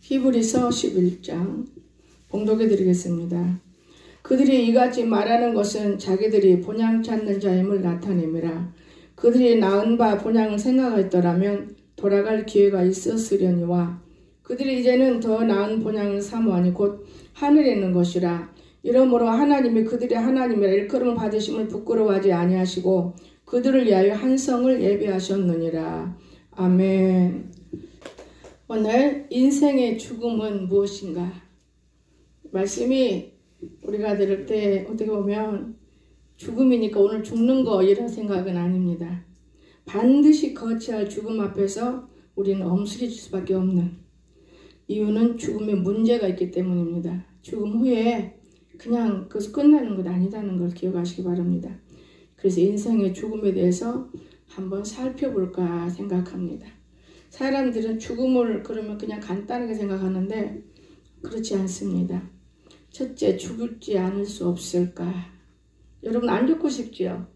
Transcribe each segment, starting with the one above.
히브리서 11장 봉독해 드리겠습니다. 그들이 이같이 말하는 것은 자기들이 본향 찾는 자임을 나타내미라. 그들이 낳은 바 본향을 생각하였더라면 돌아갈 기회가 있었으려니와 그들이 이제는 더 나은 본향을 사모하니 곧 하늘에 있는 것이라. 이러므로 하나님이 그들의 하나님이라 일컬음을 받으심을 부끄러워하지 아니하시고 그들을 위하여 한 성을 예비하셨느니라. 아멘. 오늘 인생의 죽음은 무엇인가? 말씀이 우리가 들을 때 어떻게 보면 죽음이니까 오늘 죽는 거 이런 생각은 아닙니다. 반드시 거치할 죽음 앞에서 우리는 엄습해질 수밖에 없는 이유는 죽음에 문제가 있기 때문입니다. 죽음 후에 그냥 그것이 끝나는 것 아니다는 걸 기억하시기 바랍니다. 그래서 인생의 죽음에 대해서 한번 살펴볼까 생각합니다. 사람들은 죽음을 그러면 그냥 간단하게 생각하는데 그렇지 않습니다. 첫째, 죽지 않을 수 없을까? 여러분 안 죽고 싶지요?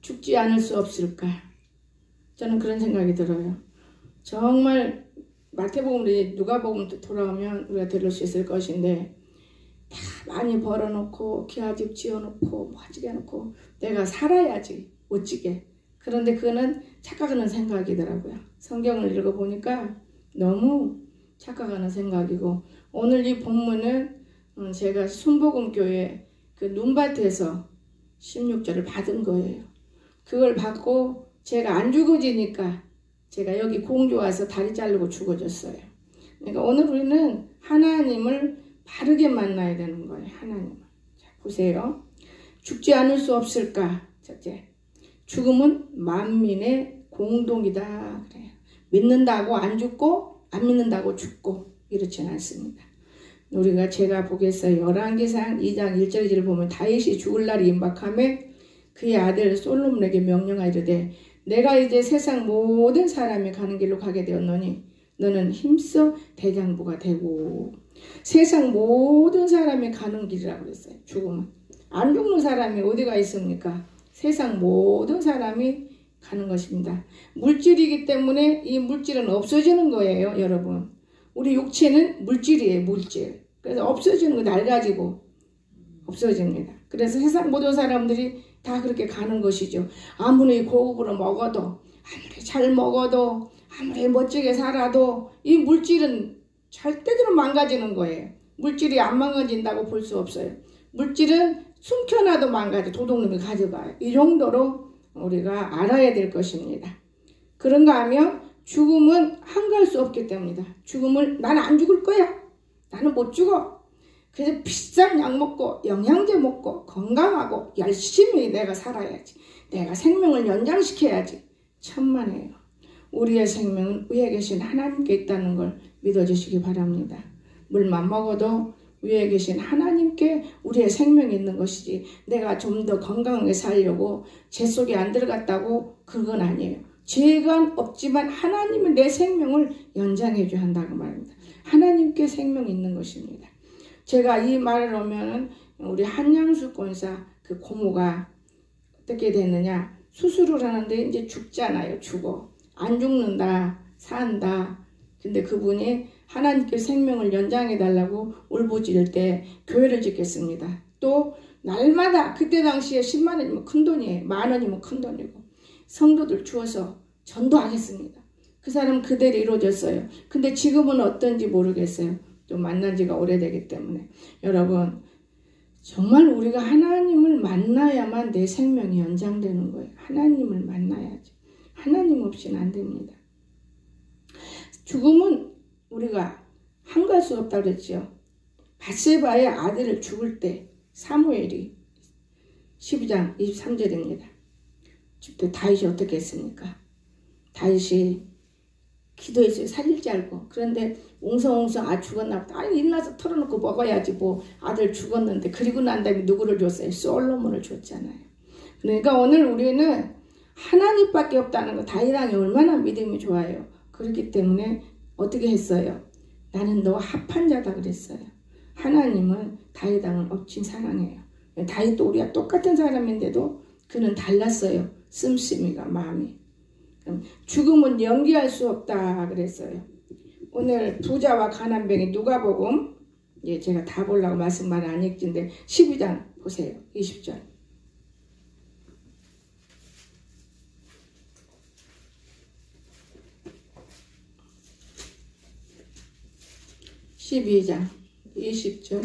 죽지 않을 수 없을까? 저는 그런 생각이 들어요. 정말 마태복음, 누가복음 돌아오면 우리가 들을 수 있을 것인데 다 많이 벌어놓고 기와집 지어놓고 멋지게 해놓고 내가 살아야지 멋지게. 그런데 그거는 착각하는 생각이더라고요. 성경을 읽어보니까 너무 착각하는 생각이고 오늘 이 본문은 제가 순복음교회 그 눈밭에서 16절을 받은 거예요. 그걸 받고 제가 안 죽어지니까 제가 여기 공주 와서 다리 자르고 죽어졌어요. 그러니까 오늘 우리는 하나님을 바르게 만나야 되는 거예요. 하나님을. 자, 보세요. 죽지 않을 수 없을까? 첫째, 죽음은 만민의 공동이다. 그래요. 믿는다고 안 죽고 안 믿는다고 죽고 이렇지는 않습니다. 우리가 제가 보겠어요. 열왕기상 2장 1절을 보면 다윗이 죽을 날이 임박하매 그의 아들 솔로몬에게 명령하이르되 내가 이제 세상 모든 사람이 가는 길로 가게 되었노니 너는 힘써 대장부가 되고. 세상 모든 사람이 가는 길이라고 그랬어요. 죽음은. 안 죽는 사람이 어디가 있습니까? 세상 모든 사람이 가는 것입니다. 물질이기 때문에 이 물질은 없어지는 거예요, 여러분. 우리 육체는 물질이에요, 물질. 그래서 없어지는 거 낡아지고 없어집니다. 그래서 세상 모든 사람들이 다 그렇게 가는 것이죠. 아무리 고급으로 먹어도, 아무리 잘 먹어도, 아무리 멋지게 살아도 이 물질은 절대로 망가지는 거예요. 물질이 안 망가진다고 볼 수 없어요. 물질은 숨겨놔도 망가져. 도둑놈이 가져가요. 이 정도로 우리가 알아야 될 것입니다. 그런가 하면 죽음은 한가할 수 없기 때문이다. 죽음을 나는 안 죽을 거야. 나는 못 죽어. 그래서 비싼 약 먹고 영양제 먹고 건강하고 열심히 내가 살아야지. 내가 생명을 연장시켜야지. 천만에요. 우리의 생명은 위에 계신 하나님께 있다는 걸 믿어주시기 바랍니다. 물만 먹어도 위에 계신 하나님께 우리의 생명이 있는 것이지 내가 좀 더 건강하게 살려고 제 속에 안 들어갔다고 그건 아니에요. 죄가 없지만 하나님은 내 생명을 연장해 줘야 한다고 말합니다. 하나님께 생명이 있는 것입니다. 제가 이 말을 하면 우리 한양수 권사 그 고모가 어떻게 됐느냐, 수술을 하는데 이제 죽잖아요. 죽어. 안 죽는다, 산다. 근데 그분이 하나님께 생명을 연장해 달라고 울부짖을 때 교회를 짓겠습니다. 또 날마다 그때 당시에 10만 원이면 큰 돈이에요. 만 원이면 큰 돈이고 성도들 주어서 전도하겠습니다. 그 사람 그대로 이루어졌어요. 근데 지금은 어떤지 모르겠어요. 또 만난 지가 오래되기 때문에. 여러분 정말 우리가 하나님을 만나야만 내 생명이 연장되는 거예요. 하나님을 만나야지. 하나님 없이는 안 됩니다. 죽음은 우리가 한가할 수 없다고 그랬죠. 밧세바의 아들을 죽을 때 사무엘이 12장 23절입니다. 그때 다윗이 어떻게 했습니까? 다윗이 기도했어요. 살릴 줄 알고. 그런데 웅성웅성 죽었나 보다. 아니 일어나서 털어놓고 먹어야지 뭐 아들 죽었는데. 그리고 난 다음에 누구를 줬어요? 솔로몬을 줬잖아요. 그러니까 오늘 우리는 하나님밖에 없다는 거. 다윗 왕이 얼마나 믿음이 좋아요. 그렇기 때문에 어떻게 했어요? 나는 너 합한 자다 그랬어요. 하나님은 다윗 왕을 엄청 사랑해요. 다윗도 우리가 똑같은 사람인데도 그는 달랐어요. 씀씀이가 마음이. 죽음은 연기할 수 없다 그랬어요. 오늘 부자와 가난뱅이 누가복음, 예, 제가 다 보려고 말씀 말 안 읽진데 12장 보세요. 20절. 12장 20절.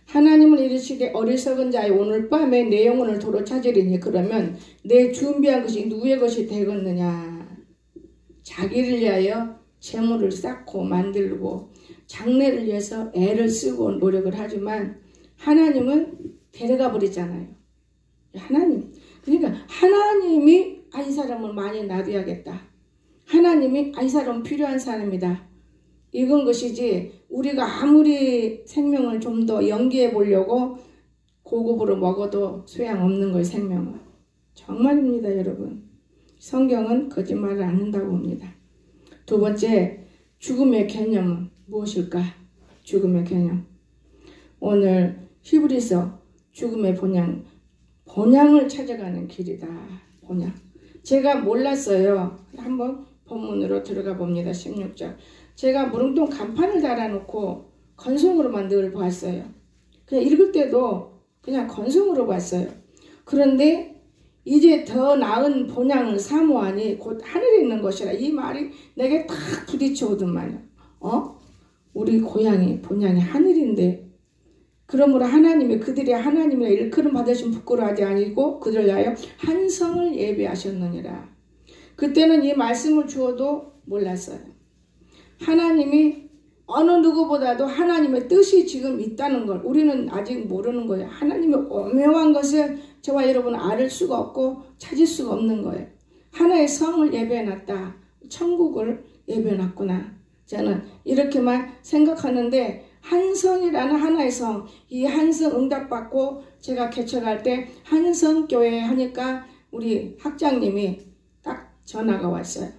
하나님은 이르시되 어리석은 자의 오늘 밤에 내 영혼을 도로 찾으리니 그러면 내 준비한 것이 누구의 것이 되겠느냐. 자기를 위하여 재물을 쌓고 만들고 장래를 위해서 애를 쓰고 노력을 하지만 하나님은 데려가 버리잖아요. 하나님. 그러니까 하나님이 이 사람을 많이 놔둬야겠다. 하나님이 이 사람 필요한 사람이다. 이건 것이지 우리가 아무리 생명을 좀 더 연기해 보려고 고급으로 먹어도 소용없는 거예요. 생명은. 정말입니다. 여러분. 성경은 거짓말을 안 한다고 봅니다. 두 번째, 죽음의 개념은 무엇일까? 죽음의 개념. 오늘 히브리서 죽음의 본향을 찾아가는 길이다. 본향. 제가 몰랐어요. 한번 본문으로 들어가 봅니다. 16절. 제가 무릉동 간판을 달아놓고 건성으로만 늘 봤어요. 그냥 읽을 때도 그냥 건성으로 봤어요. 그런데 이제 더 나은 본향을 사모하니 곧 하늘에 있는 것이라. 이 말이 내게 딱 부딪혀오더만요. 우리 고향이 본향이 하늘인데 그러므로 하나님이 그들이 하나님의 일컬음 받으신 부끄러워하지 아니고 그들 위하여 한 성을 예비하셨느니라. 그때는 이 말씀을 주어도 몰랐어요. 하나님이 어느 누구보다도 하나님의 뜻이 지금 있다는 걸 우리는 아직 모르는 거예요. 하나님의 오묘한 것을 저와 여러분은 알 수가 없고 찾을 수가 없는 거예요. 하나의 성을 예배해놨다. 천국을 예배해놨구나. 저는 이렇게만 생각하는데 한성이라는 하나의 성, 이 한성 응답받고 제가 개척할 때 한성교회 하니까 우리 학장님이 딱 전화가 왔어요.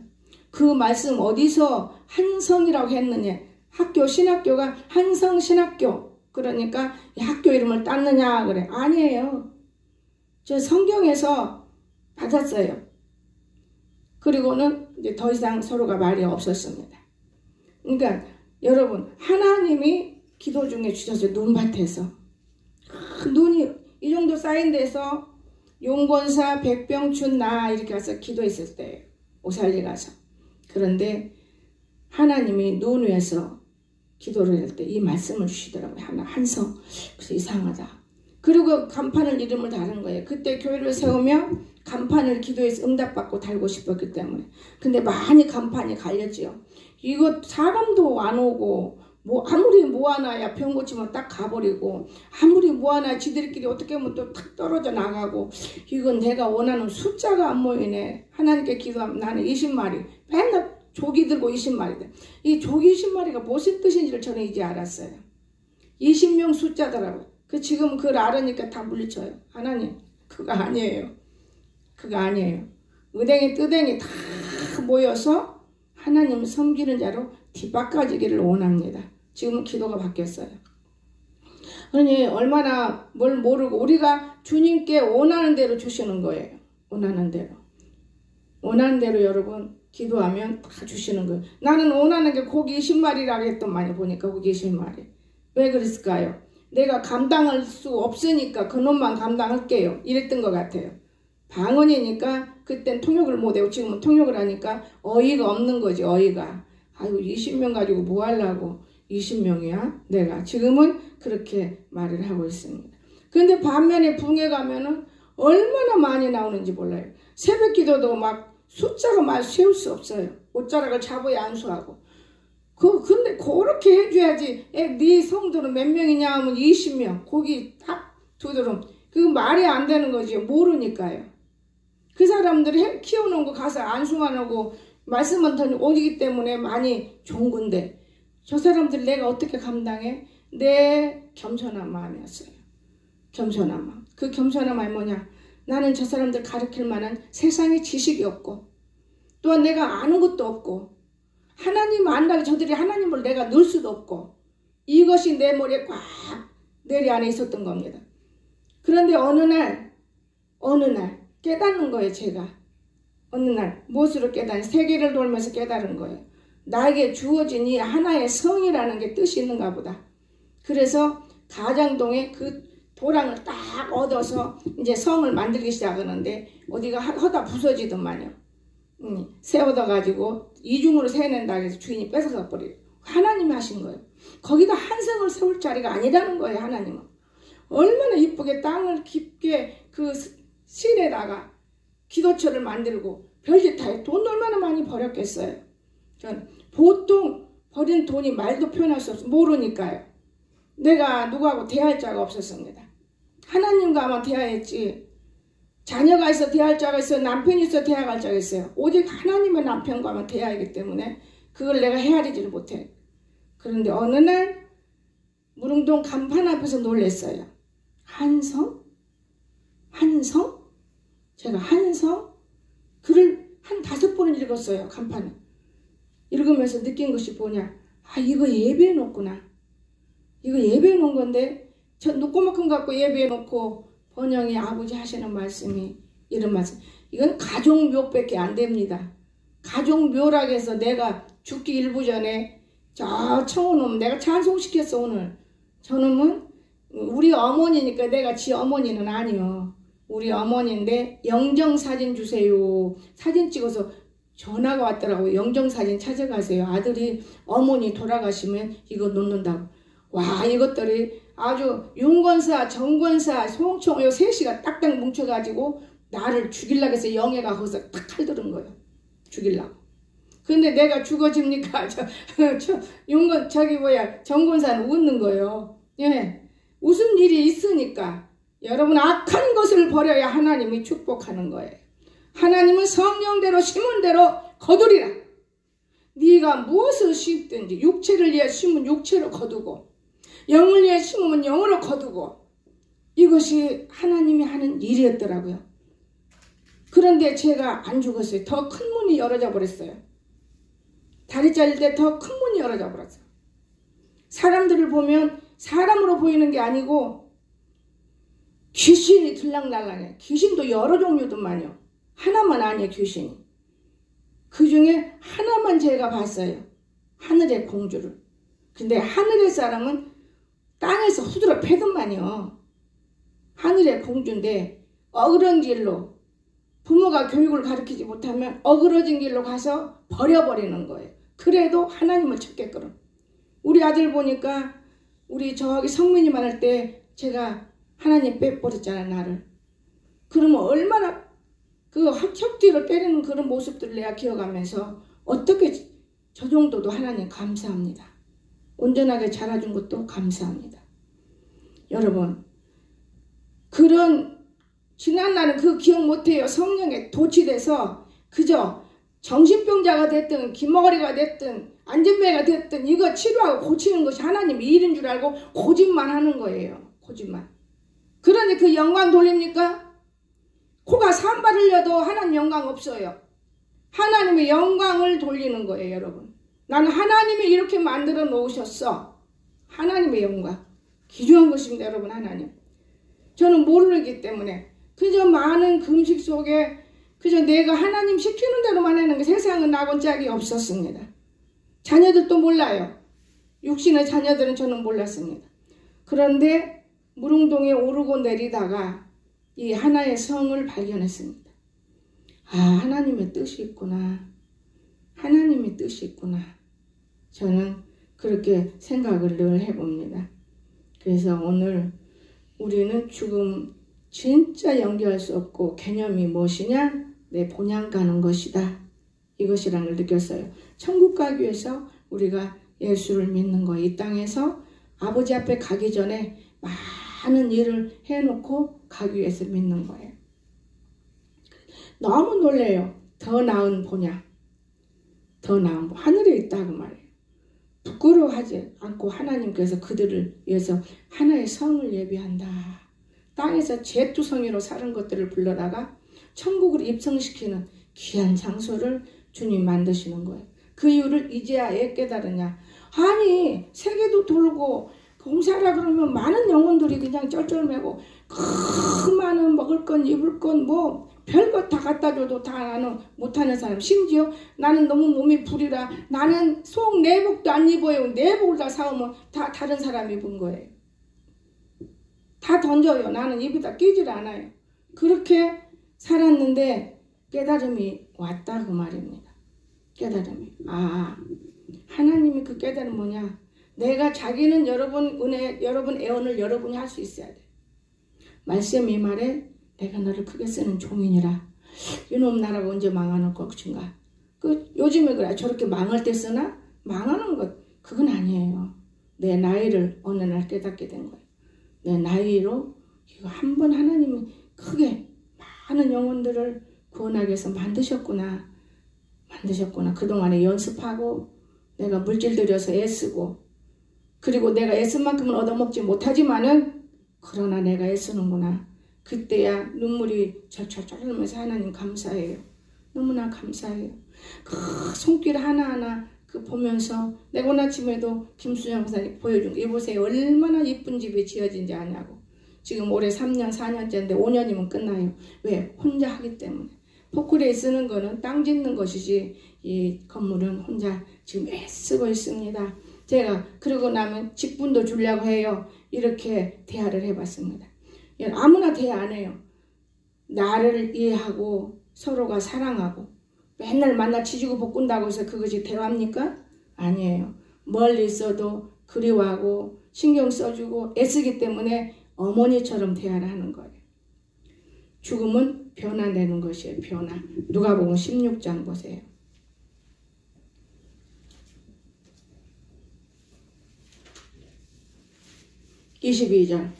그 말씀 어디서 한성이라고 했느냐. 학교 신학교가 한성신학교. 그러니까 이 학교 이름을 땄느냐 그래. 아니에요. 저 성경에서 받았어요. 그리고는 이제 더 이상 서로가 말이 없었습니다. 그러니까 여러분 하나님이 기도 중에 주셨어요. 눈밭에서. 눈이 이 정도 쌓인 데서 용권사 백병춘 나 이렇게 가서 기도했을 때예요. 오살리 가서. 그런데 하나님이 눈 위에서 기도를 할 때 이 말씀을 주시더라고요. 한성. 그래서 이상하다. 그리고 간판을 이름을 다른 거예요. 그때 교회를 세우면 간판을 기도해서 응답받고 달고 싶었기 때문에. 근데 많이 간판이 갈렸지요. 이거 사람도 안 오고 아무리 모아놔야 병 고치면 딱 가버리고 아무리 모아놔야 지들끼리 어떻게 하면 또 탁 떨어져 나가고 이건 내가 원하는 숫자가 안 모이네. 하나님께 기도하면 나는 20마리 맨날 조기 들고 20마리 이 조기 20마리가 무슨 뜻인지를 저는 이제 알았어요. 20명 숫자더라고요. 지금 그걸 알으니까 다 물리쳐요. 하나님 그거 아니에요. 그거 아니에요. 의댕이 뜨댕이 다 모여서 하나님 섬기는 자로 뒷바꿔지기를 원합니다. 지금은 기도가 바뀌었어요. 그러니 얼마나 뭘 모르고 우리가 주님께 원하는 대로 주시는 거예요. 원하는 대로. 원하는 대로 여러분 기도하면 다 주시는 거예요. 나는 원하는 게 고기 20마리라고 했더만요. 보니까 고기 20마리. 왜 그랬을까요? 내가 감당할 수 없으니까 그놈만 감당할게요. 이랬던 것 같아요. 방언이니까 그땐 통역을 못해요. 지금은 통역을 하니까 어이가 없는 거지. 어이가. 아이고 20명 가지고 뭐 하려고 20명이야? 내가 지금은 그렇게 말을 하고 있습니다. 그런데 반면에 붕에 가면은 얼마나 많이 나오는지 몰라요. 새벽 기도도 막 숫자가 막 세울 수 없어요. 옷자락을 잡아야 안수하고. 근데 그렇게 해줘야지. 네 성도는 몇 명이냐 하면 20명. 거기 딱 두드럼. 그거 말이 안 되는 거지. 모르니까요. 그 사람들이 키워놓은 거 가서 안수만 하고 말씀만 더 오기 때문에 많이 좋은 건데 저 사람들 내가 어떻게 감당해? 내 겸손한 마음이었어요. 겸손한 마음. 그 겸손한 마음이 뭐냐? 나는 저 사람들 가르칠 만한 세상에 지식이 없고 또한 내가 아는 것도 없고 하나님 안다고 저들이 하나님을 내가 넣을 수도 없고 이것이 내 머리에 꽉 내리 안에 있었던 겁니다. 그런데 어느 날 깨닫는 거예요. 제가 어느 날 무엇으로 깨닫는, 세계를 돌면서 깨달은 거예요. 나에게 주어진 이 하나의 성이라는 게 뜻이 있는가 보다. 그래서 가장동에 그 도랑을 딱 얻어서 이제 성을 만들기 시작하는데 어디가 허다 부서지더만요. 새 얻어가지고 이중으로 세낸다 해서 주인이 뺏어가 버려요. 하나님이 하신 거예요. 거기다 한 성을 세울 자리가 아니라는 거예요. 하나님은 얼마나 이쁘게 땅을 깊게 그 실에다가 기도처를 만들고 별짓 다 돈 얼마나 많이 버렸겠어요. 전 보통 버린 돈이 말도 표현할 수 없어. 모르니까요. 내가 누구하고 대할 자가 없었습니다. 하나님과만 대화했지. 자녀가 있어 대할 자가 있어요. 남편이 있어 대화할 자가 있어요. 오직 하나님의 남편과만 대화하기 때문에 그걸 내가 헤아리지를 못해. 그런데 어느 날 무릉동 간판 앞에서 놀랬어요. 한성? 한성? 제가 한성? 글을 한 5번을 읽었어요. 간판을. 읽으면서 느낀 것이 뭐냐. 아, 이거 예배해 놓구나. 이거 예배해 놓은 건데 저 누구만큼 갖고 예배해 놓고 번영이 아버지 하시는 말씀이 이런 말씀. 이건 가족묘밖에 안 됩니다. 가족묘라고 해서 내가 죽기 일부 전에 저 청혼놈 내가 찬송시켰어 오늘. 저놈은 우리 어머니니까 내가 지 어머니는 아니요. 우리 어머니인데 영정사진 주세요. 사진 찍어서 전화가 왔더라고요. 영정사진 찾아가세요. 아들이 어머니 돌아가시면 이거 놓는다고. 와, 이것들이 아주 윤권사, 정권사, 송총 요 셋이가 딱딱 뭉쳐가지고 나를 죽이려고 해서 영애가 거기서 딱 칼들은 거예요. 죽이려고. 근데 내가 죽어집니까? 정권사는 웃는 거예요. 예. 무슨 일이 있으니까 여러분 악한 것을 버려야 하나님이 축복하는 거예요. 하나님은 성령대로 심은 대로 거두리라. 네가 무엇을 심든지 육체를 위해 심으면 육체로 거두고 영을 위해 심으면 영으로 거두고 이것이 하나님이 하는 일이었더라고요. 그런데 제가 안 죽었어요. 더 큰 문이 열어져 버렸어요. 다리 잘릴 때 더 큰 문이 열어져 버렸어요. 사람들을 보면 사람으로 보이는 게 아니고 귀신이 들락날락해. 귀신도 여러 종류더만요. 하나만 아니에요. 귀신이. 그 중에 하나만 제가 봤어요. 하늘의 공주를. 근데 하늘의 사람은 땅에서 후드려 패더만요. 하늘의 공주인데 어그런 길로 부모가 교육을 가르치지 못하면 어그러진 길로 가서 버려버리는 거예요. 그래도 하나님을 찾겠거든. 우리 아들 보니까 우리 저기 성민이 많을 때 제가 하나님 빼버렸잖아 나를. 그러면 얼마나 그 척 뒤로 때리는 그런 모습들을 내가 기억하면서 어떻게 저 정도도 하나님 감사합니다. 온전하게 자라준 것도 감사합니다. 여러분 그런 지난날은 그 기억 못해요. 성령에 도취돼서 그저 정신병자가 됐든 기머거리가 됐든 안전뱅이가 됐든 이거 치료하고 고치는 것이 하나님의 일인 줄 알고 고집만 하는 거예요. 고집만. 그런데 그 영광 돌립니까? 코가 산발 흘려도 하나님 영광 없어요. 하나님의 영광을 돌리는 거예요. 여러분. 나는 하나님이 이렇게 만들어 놓으셨어. 하나님의 영광. 귀중한 것입니다. 여러분 하나님. 저는 모르기 때문에 그저 많은 금식 속에 그저 내가 하나님 시키는 대로만 하는 게 세상은 나곤 짝이 없었습니다. 자녀들도 몰라요. 육신의 자녀들은 저는 몰랐습니다. 그런데 무릉동에 오르고 내리다가 이 하나의 성을 발견했습니다. 아, 하나님의 뜻이 있구나. 하나님의 뜻이 있구나. 저는 그렇게 생각을 늘 해봅니다. 그래서 오늘 우리는 죽음 진짜 연기할 수 없고 개념이 무엇이냐? 내 본향 가는 것이다. 이것이라는 걸 느꼈어요. 천국 가기 위해서 우리가 예수를 믿는 거. 이 땅에서 아버지 앞에 가기 전에 많은 일을 해놓고 가기 위해서 믿는 거예요. 너무 놀래요. 더 나은 본향. 더 나은 하늘에 있다 그 말이에요. 부끄러워하지 않고 하나님께서 그들을 위해서 하나의 성을 예비한다. 땅에서 재투성이로 사는 것들을 불러다가 천국으로 입성시키는 귀한 장소를 주님 만드시는 거예요. 그 이유를 이제야 깨달으냐. 아니 세계도 돌고 공사라 그러면 많은 영혼들이 그냥 쩔쩔매고 그 많은 먹을 건 입을 건 뭐 별것 다 갖다 줘도 다 나는 못하는 사람. 심지어 나는 너무 몸이 불이라 나는 속 내복도 안 입어요. 내복을 다 사오면 다 다른 사람 입은 거예요. 다 던져요. 나는 입에다 끼질 않아요. 그렇게 살았는데 깨달음이 왔다 그 말입니다. 깨달음이. 하나님이 그 깨달음 뭐냐? 내가 자기는 여러분 은혜, 여러분 애원을 여러분이 할 수 있어야 돼. 말씀 이 말에 내가 너를 크게 쓰는 종이니라. 이놈 나라가 언제 망하는 것인가? 요즘에 그래. 저렇게 망할 때 쓰나? 망하는 것 그건 아니에요. 내 나이를 어느 날 깨닫게 된 거예요. 내 나이로 이거 한 번 하나님이 크게 많은 영혼들을 구원하기 위해서 만드셨구나. 그동안에 연습하고 내가 물질 들여서 애쓰고 그리고 내가 애쓴 만큼은 얻어먹지 못하지만은 그러나 내가 애쓰는구나. 그때야 눈물이 절절절 흐르면서 하나님 감사해요. 너무나 감사해요. 그 손길 하나하나 보면서 내가 오늘 아침에도 김수정 목사님 보여준 거 이보세요. 얼마나 이쁜 집이 지어진지 아냐고. 지금 올해 3년 4년째인데 5년이면 끝나요. 왜? 혼자 하기 때문에. 포크레에 쓰는 거는 땅 짓는 것이지 이 건물은 혼자 지금 애쓰고 있습니다. 제가 그러고 나면 직분도 주려고 해요. 이렇게 대화를 해봤습니다. 아무나 대화 안 해요. 나를 이해하고 서로가 사랑하고 맨날 만나 지지고 볶은다고 해서 그것이 대화입니까? 아니에요. 멀리 있어도 그리워하고 신경 써주고 애쓰기 때문에 어머니처럼 대화를 하는 거예요. 죽음은 변화되는 것이에요. 변화. 누가복음 16장 보세요. 22절.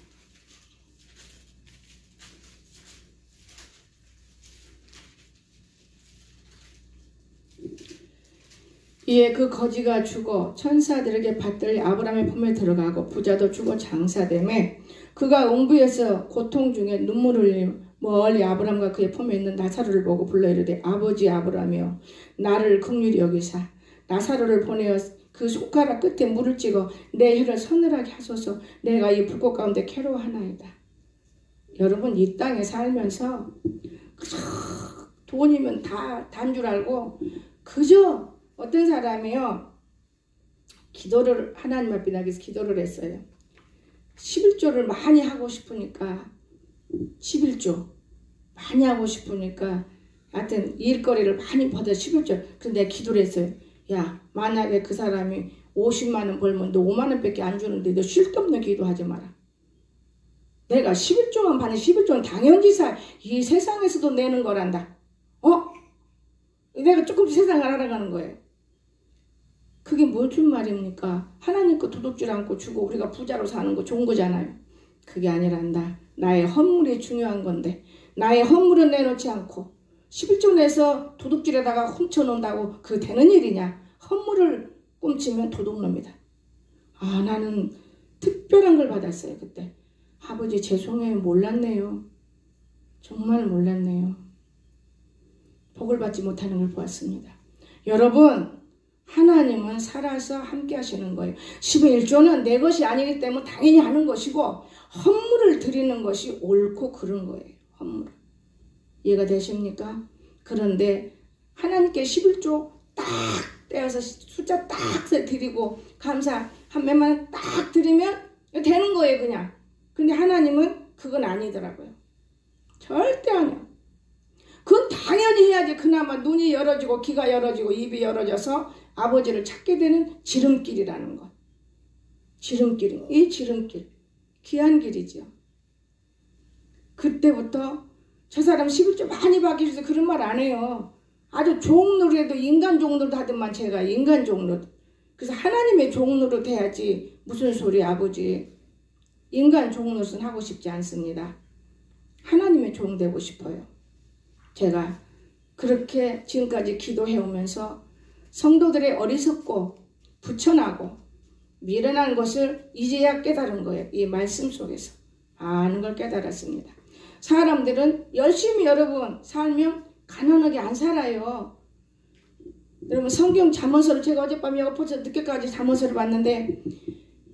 이에 그 거지가 죽어 천사들에게 받들려 아브라함의 품에 들어가고 부자도 죽어 장사되매 그가 옹부에서 고통 중에 눈물을 흘리며 멀리 아브라함과 그의 품에 있는 나사로를 보고 불러 이르되 아버지 아브라함이여 나를 긍휼히 여기사 나사로를 보내어 그 손가락 끝에 물을 찍어 내 혀를 서늘하게 하소서. 내가 이 불꽃 가운데 괴로워하나이다. 여러분 이 땅에 살면서 돈이면 다 단 줄 알고 그저 어떤 사람이요 기도를 하나님 앞에 나가서 기도를 했어요. 11조를 많이 하고 싶으니까 11조 많이 하고 싶으니까 하여튼 일거리를 많이 받아 11조. 근데 기도를 했어요. 야 만약에 그 사람이 50만 원 벌면 너 5만 원밖에 안 주는데 너 쉴 데 없는 기도하지 마라. 내가 11조만 받는 11조는 당연지사 이 세상에서도 내는 거란다. 내가 조금씩 세상을 알아가는 거예요. 그게 무슨 말입니까? 하나님 거 도둑질 않고 주고 우리가 부자로 사는 거 좋은 거잖아요. 그게 아니란다. 나의 헌물이 중요한 건데 나의 헌물은 내놓지 않고 11조 내서 도둑질에다가 훔쳐놓는다고 그 되는 일이냐. 헌물을 훔치면 도둑놈이다. 나는 특별한 걸 받았어요. 그때. 아버지 죄송해요. 몰랐네요. 정말 몰랐네요. 복을 받지 못하는 걸 보았습니다. 여러분 하나님은 살아서 함께 하시는 거예요. 10의 1조는 내 것이 아니기 때문에 당연히 하는 것이고 헌물을 드리는 것이 옳고 그런 거예요. 헌물. 이해가 되십니까? 그런데 하나님께 11조 딱 떼어서 숫자 딱 드리고 감사 한 몇만 딱 드리면 되는 거예요. 그냥. 근데 하나님은 그건 아니더라고요. 절대 아니야. 그건 당연히 해야지. 그나마 눈이 열어지고 귀가 열어지고 입이 열어져서 아버지를 찾게 되는 지름길이라는 것. 지름길. 이 지름길. 귀한 길이죠. 그때부터 저 사람 11조 많이 받기 위해서 그런 말 안 해요. 아주 종로로해도 인간 종로로 하더만 제가 인간 종로. 그래서 하나님의 종로로 돼야지. 무슨 소리 아버지. 인간 종로는 하고 싶지 않습니다. 하나님의 종 되고 싶어요. 제가 그렇게 지금까지 기도해오면서 성도들의 어리석고 부천하고 미련한 것을 이제야 깨달은 거예요. 이 말씀 속에서 아는 걸 깨달았습니다. 사람들은 열심히 여러분 살면 가난하게 안 살아요. 여러분 성경 잠언서를 제가 어젯밤에 엎어서 늦게까지 잠언서를 봤는데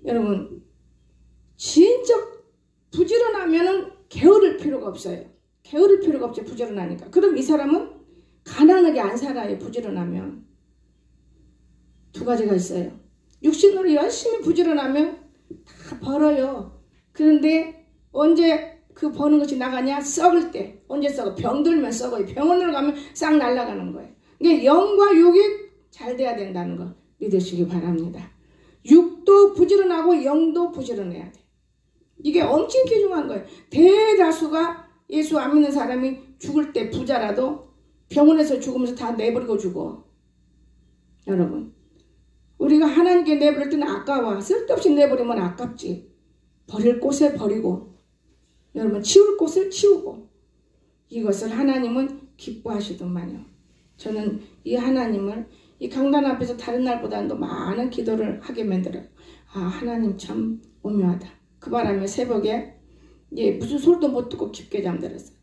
여러분 진짜 부지런하면은 게으를 필요가 없어요. 게으를 필요가 없죠. 부지런하니까. 그럼 이 사람은 가난하게 안 살아요. 부지런하면. 두 가지가 있어요. 육신으로 열심히 부지런하면 다 벌어요. 그런데 언제 그 버는 것이 나가냐? 썩을 때. 언제 썩어? 병들면 썩어요. 병원으로 가면 싹 날아가는 거예요. 그러니까 영과 육이 잘 돼야 된다는 거 믿으시기 바랍니다. 육도 부지런하고 영도 부지런해야 돼. 이게 엄청 귀중한 거예요. 대다수가 예수 안 믿는 사람이 죽을 때 부자라도 병원에서 죽으면서 다 내버리고 죽어. 여러분, 우리가 하나님께 내버릴 때는 아까워. 쓸데없이 내버리면 아깝지. 버릴 곳에 버리고, 여러분 치울 곳을 치우고, 이것을 하나님은 기뻐하시더만요. 저는 이 하나님을 이 강단 앞에서 다른 날보다는 더 많은 기도를 하게 만들어요. 아, 하나님 참 오묘하다. 그 바람에 새벽에 무슨 소리도 못 듣고 깊게 잠들었어요.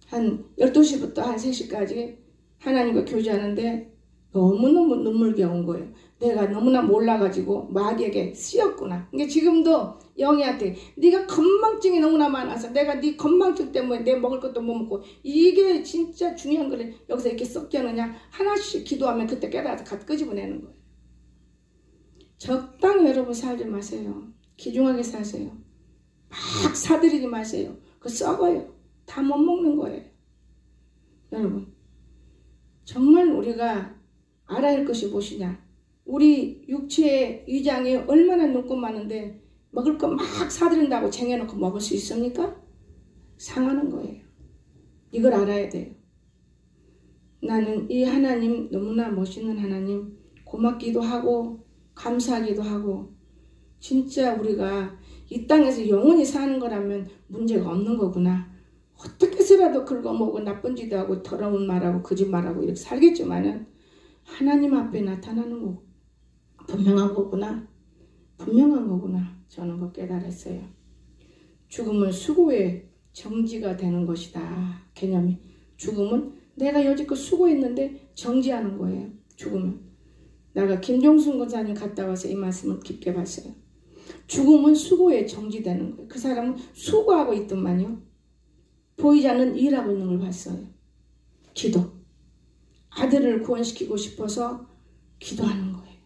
한 12시부터 한 3시까지 하나님과 교제하는데 너무너무 눈물겨운 거예요. 내가 너무나 몰라가지고 마귀에게 쓰였구나. 그러니까 지금도 영희한테 네가 건망증이 너무나 많아서 내가 네 건망증 때문에 내 먹을 것도 못 먹고 이게 진짜 중요한 거를 여기서 이렇게 썩겨느냐. 하나씩 기도하면 그때 깨달아서 갓 끄집어내는 거예요. 적당히 여러분 살지 마세요. 귀중하게 사세요. 막 사들이지 마세요. 그거 썩어요. 다 못 먹는 거예요. 여러분, 정말 우리가 알아야 할 것이 무엇이냐. 우리 육체의 위장이 얼마나 눈곱 많은데 먹을 거 막 사들인다고 쟁여놓고 먹을 수 있습니까? 상하는 거예요. 이걸 알아야 돼요. 나는 이 하나님 너무나 멋있는 하나님 고맙기도 하고 감사하기도 하고 진짜 우리가 이 땅에서 영원히 사는 거라면 문제가 없는 거구나. 어떻게 해서라도 긁어먹고 나쁜 짓도 하고 더러운 말하고 거짓말하고 이렇게 살겠지만은 하나님 앞에 나타나는 거 분명한 거구나. 분명한 거구나. 저는 그거 깨달았어요. 죽음은 수고의 정지가 되는 것이다. 개념이. 죽음은 내가 여지껏 수고했는데 정지하는 거예요. 죽음은. 내가 김종순 권사님 갔다 와서 이 말씀을 깊게 봤어요. 죽음은 수고에 정지되는 거예요. 그 사람은 수고하고 있더만요. 보이지 않는 일하고 있는 걸 봤어요. 기도. 아들을 구원시키고 싶어서 기도하는 거예요.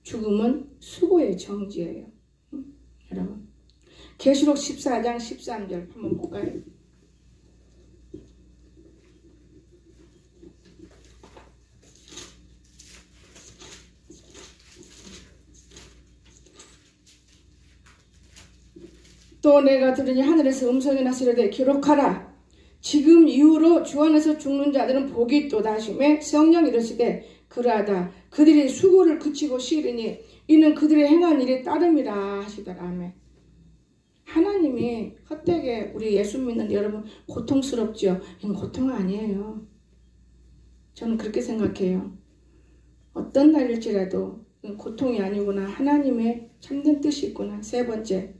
죽음은 수고의 정지예요. 여러분. 계시록 14장 13절 한번 볼까요? 또 내가 들으니 하늘에서 음성이 나시려되 기록하라. 지금 이후로 주 안에서 죽는 자들은 복이 있도다 하시매 성령 이르시되 그러하다. 그들이 수고를 그치고 쉬리니 이는 그들의 행한 일에 따름이라 하시더라. 아멘. 하나님이 헛되게 우리 예수 믿는 여러분 고통스럽죠? 이건 고통 아니에요. 저는 그렇게 생각해요. 어떤 날일지라도 고통이 아니구나. 하나님의 참된 뜻이 있구나. 세 번째,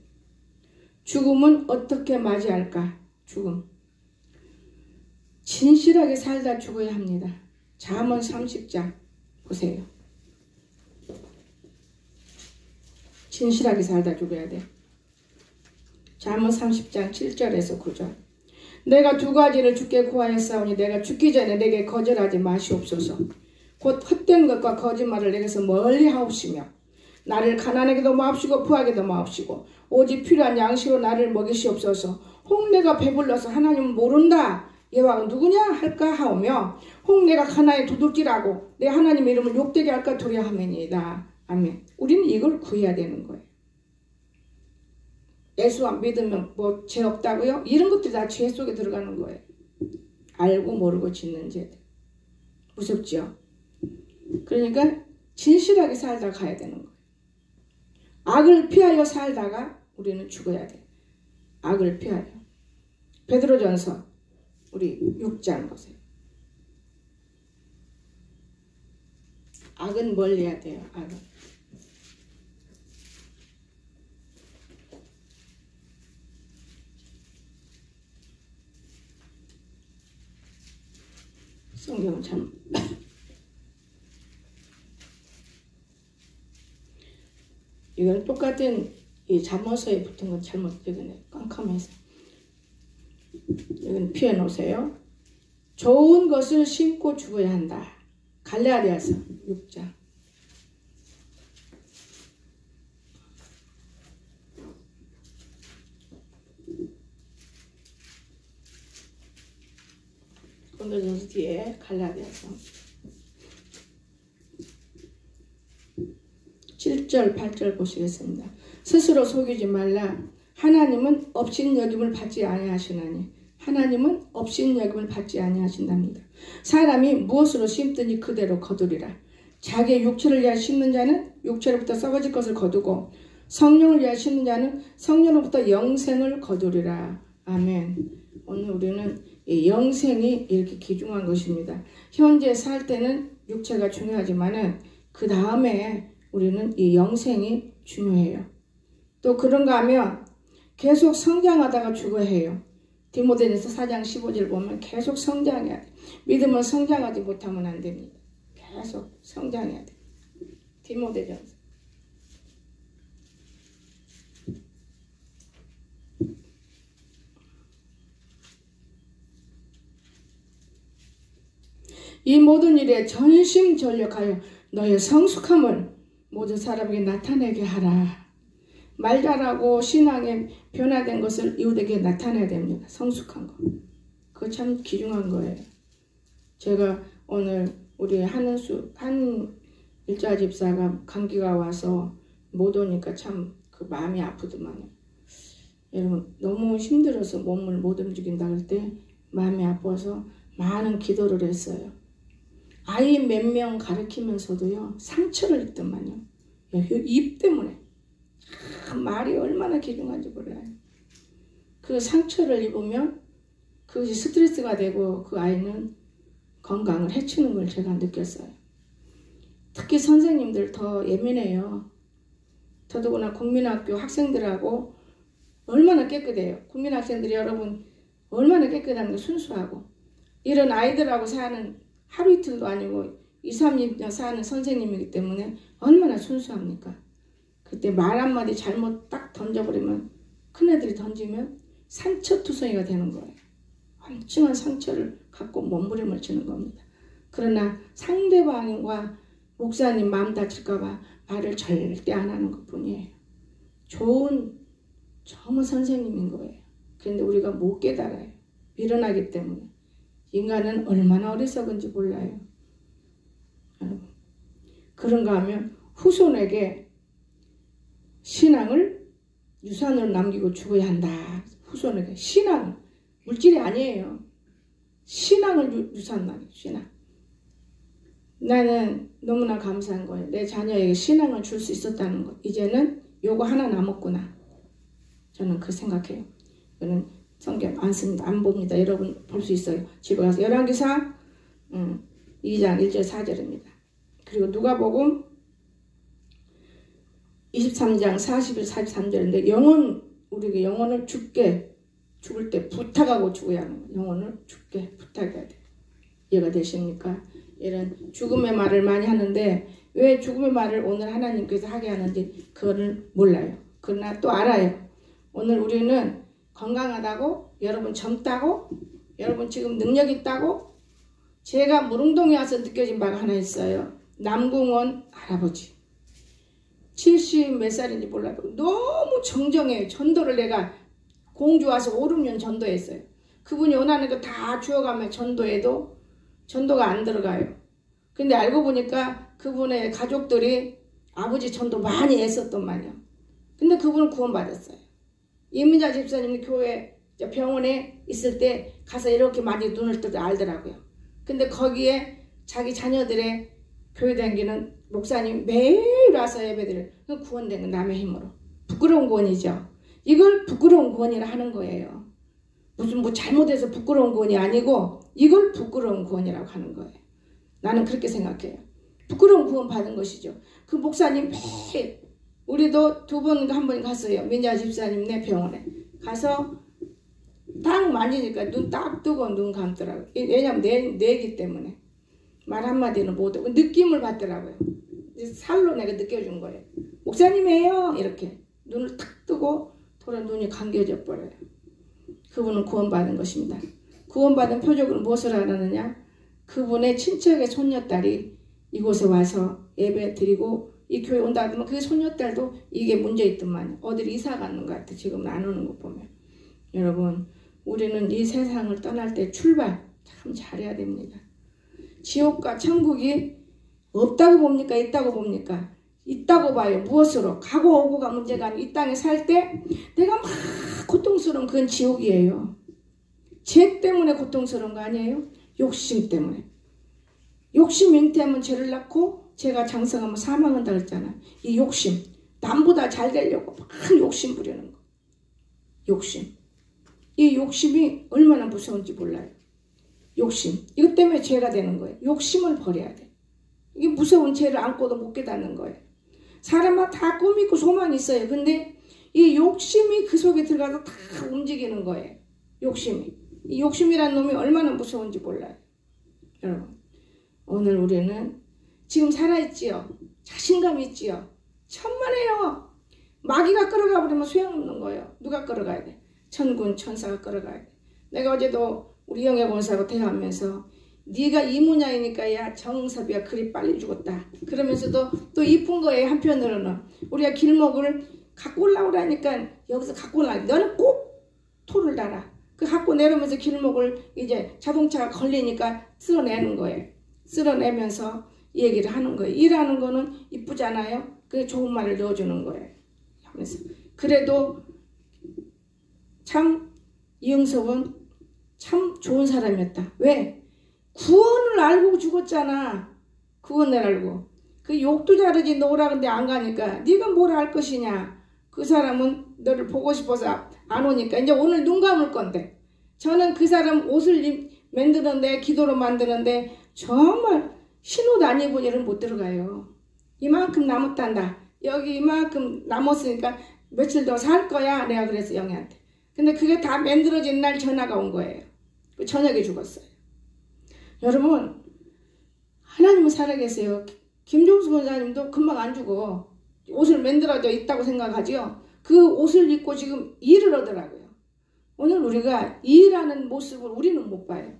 죽음은 어떻게 맞이할까? 죽음. 진실하게 살다 죽어야 합니다. 잠언 30장 보세요. 진실하게 살다 죽어야 돼. 잠언 30장 7절에서 9절. 내가 두 가지를 주께 구하였사오니 내가 죽기 전에 내게 거절하지 마시옵소서. 곧 헛된 것과 거짓말을 내게서 멀리 하옵시며 나를 가난하게도 마옵시고 부하게도 마옵시고 오직 필요한 양식으로 나를 먹이시옵소서. 혹 내가 배불러서 하나님은 모른다. 여호와가 누구냐 할까 하오며 혹 내가 가나에 도둑질하고 내 하나님의 이름을 욕되게 할까 두려워하매니이다. 아멘. 우리는 이걸 구해야 되는 거예요. 예수 안 믿으면 뭐 죄 없다고요? 이런 것들이 다 죄 속에 들어가는 거예요. 알고 모르고 짓는 죄들. 무섭죠? 그러니까 진실하게 살다 가야 되는 거예요. 악을 피하여 살다가 우리는 죽어야 돼. 악을 피하여. 베드로전서 우리 6장 보세요. 악은 멀리해야 돼요. 악은. 성경은 참 이건 똑같은 이 잠언서에 붙은 건 잘못 적었네. 깜깜해서. 여기는 피해 놓으세요. 좋은 것을 심고 죽어야 한다. 갈라디아서 6장. 고린도전서 뒤에 갈라디아서 7절 8절 보시겠습니다. 스스로 속이지 말라. 하나님은 업신여김을 받지 아니하시나니 하나님은 업신여김을 받지 아니하신답니다. 사람이 무엇으로 심든지 그대로 거두리라. 자기의 육체를 위하여 심는 자는 육체로부터 썩어질 것을 거두고 성령을 위하여 심는 자는 성령으로부터 영생을 거두리라. 아멘. 오늘 우리는 이 영생이 이렇게 귀중한 것입니다. 현재 살 때는 육체가 중요하지만은 그 다음에 우리는 이 영생이 중요해요. 또 그런가 하면 계속 성장하다가 죽어야 해요. 디모데전서 4장 15절 보면 계속 성장해야 돼. 믿음은 성장하지 못하면 안 됩니다. 계속 성장해야 돼. 디모데전서. 이 모든 일에 전심전력하여 너의 성숙함을 모든 사람에게 나타내게 하라. 말 잘하고 신앙에 변화된 것을 이웃에게 나타내야 됩니다. 성숙한 거. 그거 참 귀중한 거예요. 제가 오늘 우리 한 일자 집사가 감기가 와서 못 오니까 참 그 마음이 아프더만요. 여러분 너무 힘들어서 몸을 못 움직인다 그럴 때 마음이 아파서 많은 기도를 했어요. 아이 몇 명 가르치면서도요 상처를 입더만요. 입 때문에 말이 얼마나 귀중한지 몰라요. 그 상처를 입으면 그것이 스트레스가 되고 그 아이는 건강을 해치는 걸 제가 느꼈어요. 특히 선생님들 더 예민해요. 더더구나 국민학교 학생들하고 얼마나 깨끗해요. 국민학생들이 여러분 얼마나 깨끗한 게 순수하고 이런 아이들하고 사는 하루 이틀도 아니고 2, 3년 사는 선생님이기 때문에 얼마나 순수합니까? 그때 말 한마디 잘못 딱 던져버리면 큰애들이 던지면 상처투성이가 되는 거예요. 엄청난 상처를 갖고 몸부림을 치는 겁니다. 그러나 상대방과 목사님 마음 다칠까봐 말을 절대 안 하는 것뿐이에요. 좋은 정말 선생님인 거예요. 그런데 우리가 못 깨달아요. 미련하기 때문에. 인간은 얼마나 어리석은지 몰라요. 여러분. 그런가 하면 후손에게 신앙을 유산으로 남기고 죽어야 한다. 후손에게. 신앙. 물질이 아니에요. 신앙을 유산 남겨. 신앙. 나는 너무나 감사한 거예요. 내 자녀에게 신앙을 줄 수 있었다는 것. 이제는 요거 하나 남았구나. 저는 그 생각해요. 저는 성경 안 씁니다. 안 봅니다. 여러분 볼 수 있어요. 집에 가서 열왕기상 2장 1절 4절입니다. 그리고 누가복음 23장 40절 43절인데 우리에게 영혼을 죽을 때 부탁하고 죽어야 하는 거예요. 영혼을 죽게 부탁해야 돼요. 이해가 되십니까? 이런 죽음의 말을 많이 하는데 왜 죽음의 말을 오늘 하나님께서 하게 하는지 그거를 몰라요. 그러나 또 알아요. 오늘 우리는 건강하다고, 여러분 젊다고, 여러분 지금 능력 있다고. 제가 무릉동에 와서 느껴진 바가 하나 있어요. 남궁원 할아버지 70 몇 살인지 몰라요. 너무 정정해요. 전도를 내가 공주 와서 5, 6년 전도했어요. 그분이 원하는 거 다 주워가면 전도해도 전도가 안 들어가요. 근데 알고 보니까 그분의 가족들이 아버지 전도 많이 애썼단 말이에요. 근데 그분은 구원받았어요. 이민자 집사님 교회 병원에 있을 때 가서 이렇게 많이 눈을 뜨고 알더라고요. 근데 거기에 자기 자녀들의 교회 다니는 목사님 매일 와서 예배드려요. 구원된 건 남의 힘으로. 부끄러운 구원이죠. 이걸 부끄러운 구원이라 하는 거예요. 무슨 뭐 잘못해서 부끄러운 구원이 아니고 이걸 부끄러운 구원이라고 하는 거예요. 나는 그렇게 생각해요. 부끄러운 구원 받은 것이죠. 그 목사님 매일 우리도 2번 한 번 갔어요. 민자 집사님네 병원에 가서 딱 만지니까 눈 딱 뜨고 눈 감더라고요. 왜냐면 내기 때문에 말 한마디는 못하고 느낌을 받더라고요. 살로 내가 느껴준 거예요. 목사님이에요. 이렇게 눈을 탁 뜨고 돌아 눈이 감겨져 버려요. 그분은 구원받은 것입니다. 구원받은 표적으로 무엇을 하느냐? 그분의 친척의 손녀딸이 이곳에 와서 예배 드리고 이 교회 온다 하면 그 손녀딸도 이게 문제 있더만 어딜 이사 가는 것 같아. 지금 안 오는 거 보면. 여러분, 우리는 이 세상을 떠날 때 출발 참 잘해야 됩니다. 지옥과 천국이 없다고 봅니까? 있다고 봅니까? 있다고 봐요. 무엇으로? 가고 오고가 문제가 아니고 이 땅에 살 때 내가 막 고통스러운 그건 지옥이에요. 죄 때문에 고통스러운 거 아니에요? 욕심 때문에. 욕심 잉태하면 죄를 낳고 죄가 장성하면 사망한다 그랬잖아. 이 욕심. 남보다 잘 되려고 막 욕심 부리는 거. 욕심. 이 욕심이 얼마나 무서운지 몰라요. 욕심. 이것 때문에 죄가 되는 거예요. 욕심을 버려야 돼. 이게 무서운 죄를 안고도 못 깨닫는 거예요. 사람마다 다 꿈이 있고 소망이 있어요. 근데 이 욕심이 그 속에 들어가서 다 움직이는 거예요. 욕심이. 이 욕심이라는 놈이 얼마나 무서운지 몰라요. 여러분, 오늘 우리는 지금 살아있지요. 자신감 있지요. 천만에요. 마귀가 끌어가 버리면 소용없는 거예요. 누가 끌어가야 돼? 천군 천사가 끌어가야 돼. 내가 어제도 우리 영애 권사하고 대화하면서 네가 이문야이니까 야 정섭이야 그리 빨리 죽었다. 그러면서도 또 이쁜 거예요. 한편으로는 우리가 길목을 갖고 올라오라니까 여기서 갖고 올라. 너는 꼭 토를 달아. 그 갖고 내려오면서 길목을 이제 자동차가 걸리니까 쓸어내는 거예요. 쓸어내면서 얘기를 하는 거예요. 일하는 거는 이쁘잖아요. 그게 좋은 말을 넣어주는 거예요. 하면서 그래도 참 이영섭은 참 좋은 사람이었다. 왜? 구원을 알고 죽었잖아. 구원을 알고. 그 욕도 자르지 너라 근데 안 가니까 네가 뭘 할 것이냐. 그 사람은 너를 보고 싶어서 안 오니까 이제 오늘 눈 감을 건데 저는 그 사람 옷을 만드는데 기도로 만드는데 정말 흰옷 안 입은 일은 못 들어가요. 이만큼 남았단다. 여기 이만큼 남았으니까 며칠 더 살 거야. 내가 그래서 영희한테. 근데 그게 다 만들어진 날 전화가 온 거예요. 저녁에 죽었어요. 여러분, 하나님은 살아계세요. 김종수 권사님도 금방 안 죽어. 옷을 만들어져 있다고 생각하지요. 그 옷을 입고 지금 일을 하더라고요. 오늘 우리가 일하는 모습을 우리는 못 봐요.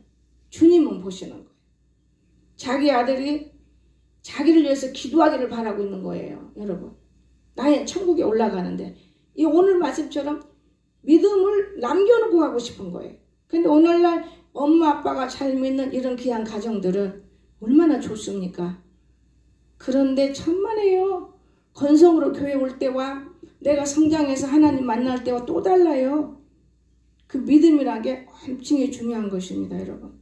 주님은 보시는 거예요. 자기 아들이 자기를 위해서 기도하기를 바라고 있는 거예요. 여러분, 나의 천국에 올라가는데 이 오늘 말씀처럼 믿음을 남겨놓고 가고 싶은 거예요. 근데 오늘날 엄마 아빠가 잘 믿는 이런 귀한 가정들은 얼마나 좋습니까? 그런데 천만에요. 건성으로 교회 올 때와 내가 성장해서 하나님 만날 때와 또 달라요. 그 믿음이라는 게 엄청 중요한 것입니다. 여러분,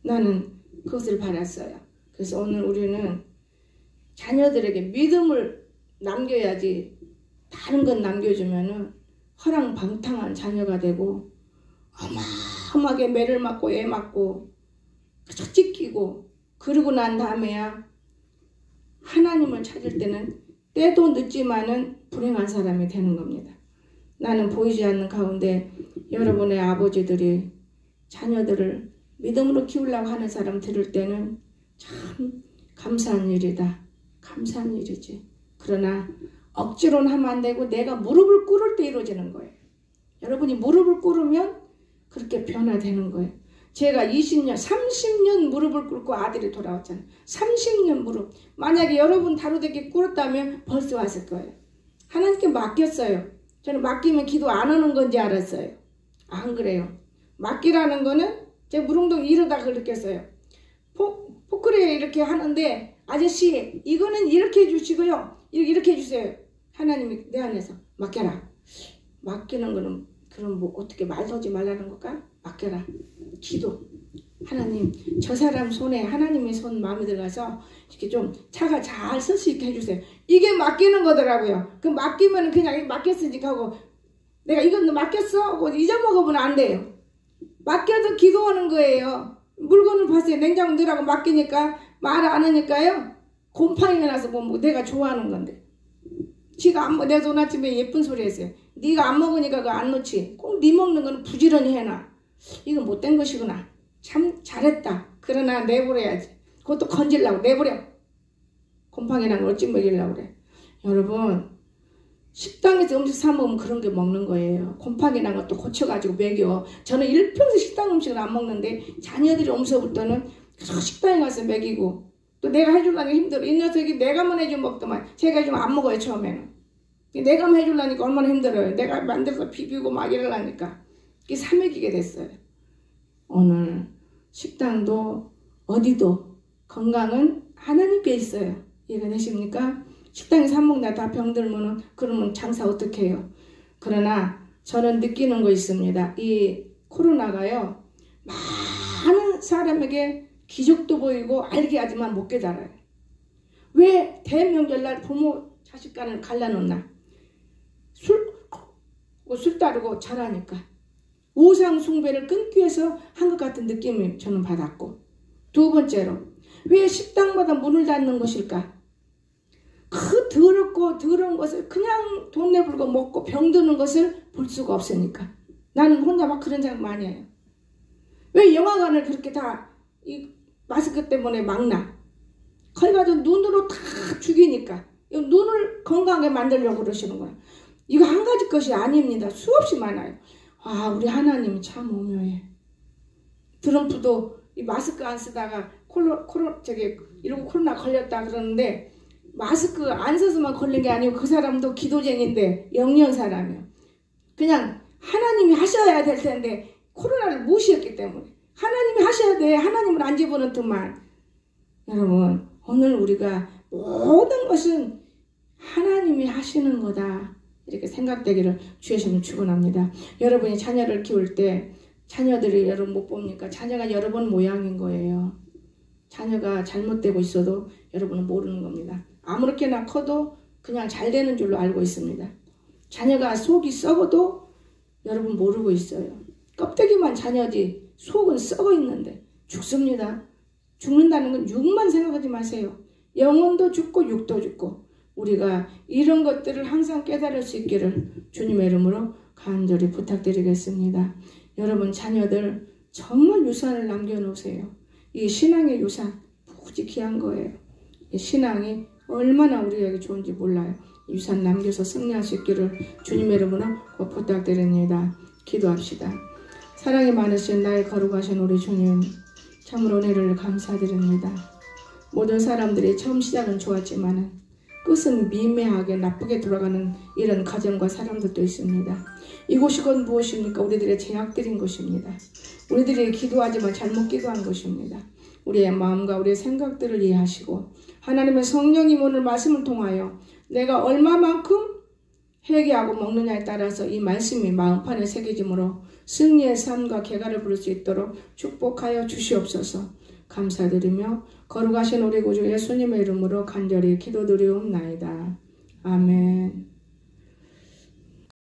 나는 그것을 바랐어요. 그래서 오늘 우리는 자녀들에게 믿음을 남겨야지 다른 건 남겨주면은 허랑방탕한 자녀가 되고 어마어마하게 매를 맞고 애 맞고 그저 찢기고 그러고 난 다음에야 하나님을 찾을 때는 때도 늦지만은 불행한 사람이 되는 겁니다. 나는 보이지 않는 가운데 여러분의 아버지들이 자녀들을 믿음으로 키우려고 하는 사람 들을 때는 참 감사한 일이다. 감사한 일이지. 그러나 억지로는 하면 안 되고 내가 무릎을 꿇을 때 이루어지는 거예요. 여러분이 무릎을 꿇으면 그렇게 변화되는 거예요. 제가 20년, 30년 무릎을 꿇고 아들이 돌아왔잖아요. 30년 무릎. 만약에 여러분 다루되게 꿇었다면 벌써 왔을 거예요. 하나님께 맡겼어요. 저는 맡기면 기도 안 하는 건지 알았어요. 안 그래요. 맡기라는 거는 제가 무릉동 이러다가 느꼈어요. 포크레 이렇게 하는데 아저씨 이거는 이렇게 해주시고요. 이렇게 해주세요. 하나님이 내 안에서 맡겨라. 맡기는 거는 그럼 뭐 어떻게 말 서지 말라는 걸까? 맡겨라. 기도. 하나님 저 사람 손에 하나님의 손 마음에 들어가서 이렇게 좀 차가 잘 쓸 수 있게 해주세요. 이게 맡기는 거더라고요. 그 맡기면 그냥 맡겼으니까 하고 내가 이건 맡겼어? 하고 잊어먹으면 안 돼요. 맡겨도 기도하는 거예요. 물건을 봤어요. 냉장고 넣으라고 맡기니까 말 안 하니까요. 곰팡이가 나서 뭐 내가 좋아하는 건데. 지가 안 먹, 내 돈 아침에 예쁜 소리 했어요. 네가 안 먹으니까 그거 안 놓지. 꼭 네 먹는 거는 부지런히 해놔. 이거 못된 것이구나. 참 잘했다. 그러나 내버려야지. 그것도 건질라고 내버려. 곰팡이 난 걸 어찌 먹이려고 그래. 여러분 식당에서 음식 사 먹으면 그런 게 먹는 거예요. 곰팡이나 것도 고쳐가지고 먹여. 저는 일평생 식당 음식을 안 먹는데 자녀들이 오면서부터는 계속 식당에 가서 먹이고, 또 내가 해주려니 힘들어. 이 녀석이 내가만 해주면 먹더만 제가 해주면 안 먹어요. 처음에는 내가만 해주려니까 얼마나 힘들어요. 내가 만들어서 비비고 막 이러려니까 이게 사먹이게 됐어요. 오늘 식당도 어디도 건강은 하나님께 있어요. 이해가 되십니까? 식당에 사 먹나 다 병들면은 그러면 장사 어떻게 해요? 그러나 저는 느끼는 거 있습니다. 이 코로나가요, 많은 사람에게 기적도 보이고 알게 하지만 못 깨달아요. 왜 대명절날 부모 자식 간을 갈라놓나? 술 따르고 잘하니까. 우상 숭배를 끊기 위해서 한 것 같은 느낌을 저는 받았고, 두 번째로 왜 식당마다 문을 닫는 것일까? 그 더럽고 더러운 것을 그냥 돈 내불고 먹고 병드는 것을 볼 수가 없으니까. 나는 혼자 막 그런 생각 많이 해요. 왜 영화관을 그렇게 다 이 마스크 때문에 막나? 그래가지고 눈으로 다 죽이니까. 눈을 건강하게 만들려고 그러시는 거야. 이거 한 가지 것이 아닙니다. 수없이 많아요. 아, 우리 하나님이 참 오묘해. 트럼프도 이 마스크 안 쓰다가 이러고 코로나 걸렸다 그러는데, 마스크 안 써서만 걸린 게 아니고 그 사람도 기도쟁인데 영리한 사람이에요. 그냥 하나님이 하셔야 될 텐데 코로나를 무시했기 때문에. 하나님이 하셔야 돼. 하나님을 안 집어넣은 틈만. 여러분, 오늘 우리가 모든 것은 하나님이 하시는 거다, 이렇게 생각되기를 주의 이름으로 축원합니다. 여러분이 자녀를 키울 때 자녀들이 여러분 못 봅니까? 자녀가 여러분 모양인 거예요. 자녀가 잘못되고 있어도 여러분은 모르는 겁니다. 아무렇게나 커도 그냥 잘 되는 줄로 알고 있습니다. 자녀가 속이 썩어도 여러분 모르고 있어요. 껍데기만 자녀지 속은 썩어 있는데 죽습니다. 죽는다는 건 육만 생각하지 마세요. 영혼도 죽고 육도 죽고. 우리가 이런 것들을 항상 깨달을 수 있기를 주님의 이름으로 간절히 부탁드리겠습니다. 여러분 자녀들 정말 유산을 남겨놓으세요. 이 신앙의 유산 무지 귀한 거예요. 이 신앙이 얼마나 우리에게 좋은지 몰라요. 유산 남겨서 승리할 수 있기를 주님의 이름으로 부탁드립니다. 기도합시다. 사랑이 많으신 나의 거룩하신 우리 주님, 참으로 은혜를 감사드립니다. 모든 사람들이 처음 시작은 좋았지만 끝은 미묘하게 나쁘게 돌아가는 이런 가정과 사람들도 있습니다. 이곳이 곧 무엇입니까? 우리들의 죄악들인 것입니다. 우리들이 기도하지만 잘못 기도한 것입니다. 우리의 마음과 우리의 생각들을 이해하시고 하나님의 성령이 오늘 말씀을 통하여 내가 얼마만큼 회개하고 먹느냐에 따라서 이 말씀이 마음판에 새겨짐으로 승리의 삶과 궤가를 부를 수 있도록 축복하여 주시옵소서. 감사드리며 거룩하신 우리 구주 예수님의 이름으로 간절히 기도드리옵나이다. 아멘.